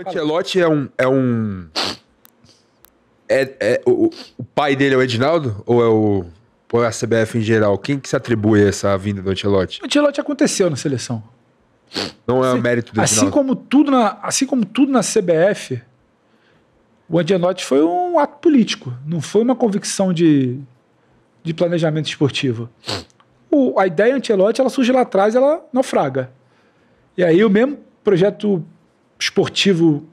Ancelotti o pai dele é o Edinaldo? Ou é a CBF em geral? Quem que se atribui essa vinda do Ancelotti? O Ancelotti aconteceu na seleção. Não é o mérito do Edinaldo? Assim como tudo na CBF, o Ancelotti foi um ato político. Não foi uma convicção de planejamento esportivo. A ideia Ancelotti, ela surge lá atrás, ela naufraga. E aí o mesmo projeto esportivo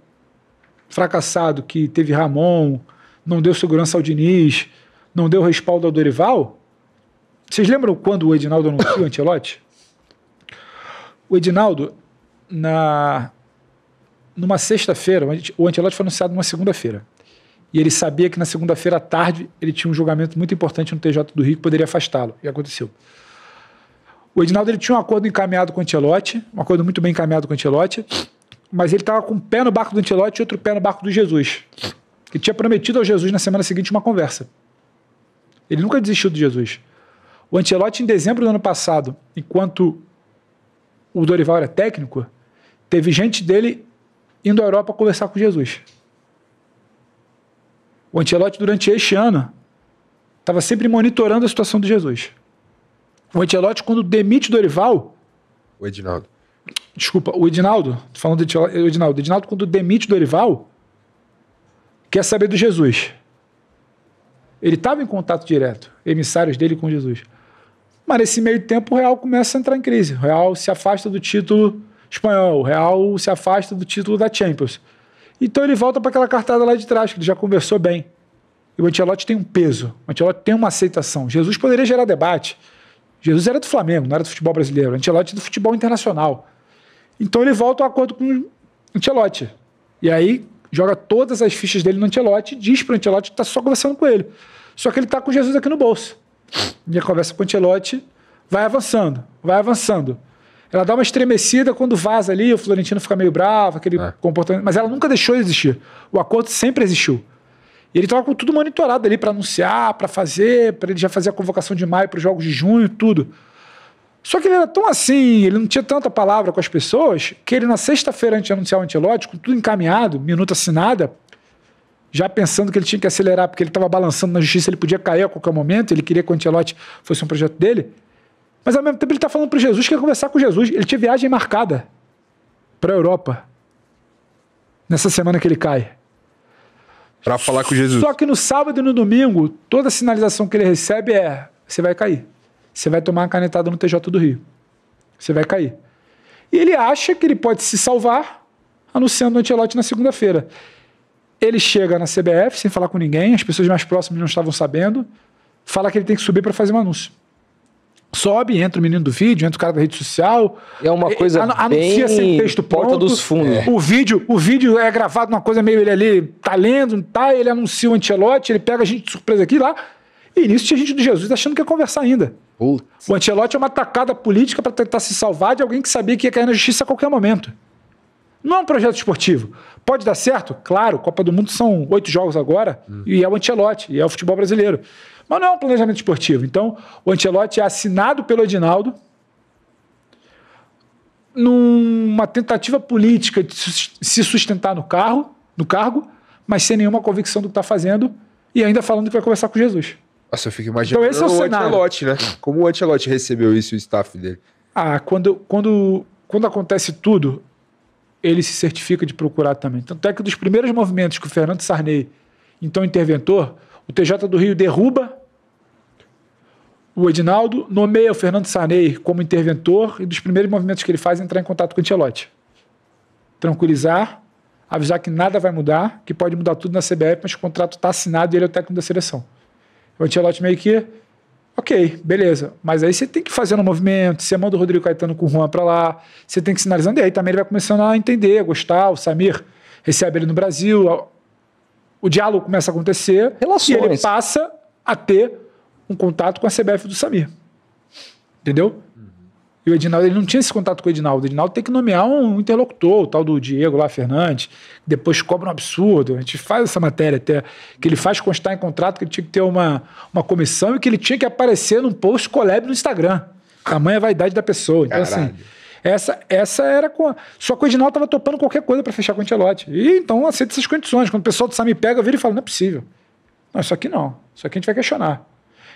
fracassado que teve Ramon, não deu segurança ao Diniz, não deu respaldo ao Dorival. Vocês lembram quando o Edinaldo anunciou o Ancelotti? O Edinaldo, numa sexta-feira, o Ancelotti foi anunciado numa segunda-feira. E ele sabia que na segunda-feira à tarde ele tinha um julgamento muito importante no TJ do Rio que poderia afastá-lo. E aconteceu. O Edinaldo ele tinha um acordo encaminhado com o Ancelotti, um acordo muito bem encaminhado com o Ancelotti, mas ele estava com um pé no barco do Ancelotti e outro pé no barco do Jesus. Ele tinha prometido ao Jesus na semana seguinte uma conversa. Ele nunca desistiu do Jesus. O Ancelotti, em dezembro do ano passado, enquanto o Dorival era técnico, teve gente dele indo à Europa conversar com Jesus. O Ancelotti, durante este ano, estava sempre monitorando a situação do Jesus. O Ancelotti, quando demite o Dorival... O Edinaldo. Desculpa, o Edinaldo, tô falando do Edinaldo. O Edinaldo, quando demite o Dorival, quer saber do Jesus. Ele estava em contato direto, emissários dele com Jesus. Mas nesse meio tempo o Real começa a entrar em crise. O Real se afasta do título espanhol, o Real se afasta do título da Champions. Então ele volta para aquela cartada lá de trás, que ele já conversou bem. E o Ancelotti tem um peso, o Ancelotti tem uma aceitação. Jesus poderia gerar debate. Jesus era do Flamengo, não era do futebol brasileiro. O Ancelotti é do futebol internacional. Então ele volta ao acordo com o Ancelotti. E aí joga todas as fichas dele no Ancelotti e diz para o Ancelotti que está só conversando com ele. Só que ele está com Jesus aqui no bolso. E a conversa com o Ancelotti vai avançando, vai avançando. Ela dá uma estremecida quando vaza ali, o Florentino fica meio bravo, aquele comportamento. Mas ela nunca deixou de existir. O acordo sempre existiu. E ele estava com tudo monitorado ali para anunciar, para fazer, para ele já fazer a convocação de maio para os jogos de junho, tudo. Só que ele era tão assim, ele não tinha tanta palavra com as pessoas, que ele na sexta-feira, antes de anunciar o Ancelotti, com tudo encaminhado, minuta assinada, já pensando que ele tinha que acelerar, porque ele estava balançando na justiça, ele podia cair a qualquer momento, ele queria que o Ancelotti fosse um projeto dele. Mas ao mesmo tempo ele está falando para Jesus que ia conversar com Jesus. Ele tinha viagem marcada para a Europa nessa semana que ele cai. Para falar com Jesus. Só que no sábado e no domingo, toda a sinalização que ele recebe é: você vai cair. Você vai tomar uma canetada no TJ do Rio. Você vai cair. E ele acha que ele pode se salvar anunciando o Ancelotti na segunda-feira. Ele chega na CBF sem falar com ninguém, as pessoas mais próximas não estavam sabendo, fala que ele tem que subir para fazer um anúncio. Sobe, entra o menino do vídeo, entra o cara da rede social. É uma coisa anuncia sem texto porta pronto. dos fundos. O vídeo é gravado numa coisa meio ele ali, tá lendo, não tá, ele anuncia o Ancelotti, ele pega a gente de surpresa aqui lá. E nisso tinha gente do Jesus achando que ia conversar ainda. Putz. O Ancelotti é uma tacada política para tentar se salvar de alguém que sabia que ia cair na justiça a qualquer momento. Não é um projeto esportivo. Pode dar certo? Claro, Copa do Mundo são 8 jogos agora, e é o Ancelotti, e é o futebol brasileiro. Mas não é um planejamento esportivo. Então, o Ancelotti é assinado pelo Edinaldo numa tentativa política de se sustentar no cargo, mas sem nenhuma convicção do que está fazendo, e ainda falando que vai conversar com Jesus. Nossa, eu fico imaginando então, esse é o Ancelotti, né? Como o Ancelotti recebeu isso e o staff dele? Quando acontece tudo, ele se certifica de procurar também. Tanto é que dos primeiros movimentos que o Fernando Sarney, então interventor, o TJ do Rio derruba o Edinaldo, nomeia o Fernando Sarney como interventor, e dos primeiros movimentos que ele faz é entrar em contato com o Ancelotti. Tranquilizar, avisar que nada vai mudar, que pode mudar tudo na CBF, mas o contrato está assinado e ele é o técnico da seleção. O Ancelotti meio que, ok, beleza, mas aí você tem que fazer um movimento, você manda o Rodrigo Caetano com o Juan para lá, você tem que sinalizando, e aí também ele vai começando a entender, a gostar, o Samir recebe ele no Brasil, o diálogo começa a acontecer, e ele passa a ter um contato com a CBF do Samir. Entendeu? E o Edinaldo, ele não tinha esse contato com o Edinaldo. O Edinaldo tem que nomear um interlocutor, o tal do Diego lá, Fernandes, depois cobra um absurdo. A gente faz essa matéria até, que ele faz constar em contrato que ele tinha que ter uma comissão e que ele tinha que aparecer num post collab no Instagram. Tamanha vaidade da pessoa. Então, assim, Essa era com. Só que o Edinaldo estava topando qualquer coisa para fechar com o Ancelotti. E então aceita essas condições. Quando o pessoal do Sami pega, vira e fala: não é possível. Não, isso aqui não. Isso aqui a gente vai questionar.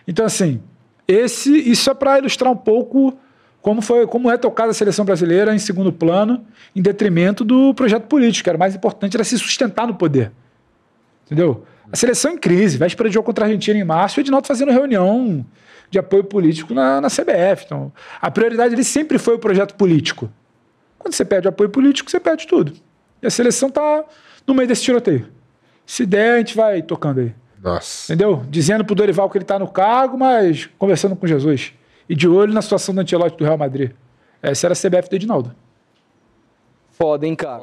Então, assim, isso é para ilustrar um pouco como é tocada a seleção brasileira em segundo plano, em detrimento do projeto político, que era mais importante, era se sustentar no poder. Entendeu? A seleção em crise, véspera de jogo contra a Argentina em março, e o Edinaldo fazendo reunião de apoio político na CBF. Então, a prioridade dele sempre foi o projeto político. Quando você perde o apoio político, você perde tudo. E a seleção está no meio desse tiroteio. Se der, a gente vai tocando aí. Nossa. Entendeu? Dizendo pro Dorival que ele tá no cargo, mas conversando com Jesus. E de olho na situação do Ancelotti do Real Madrid. Essa era a CBF do Edinaldo. Foda, hein, cara?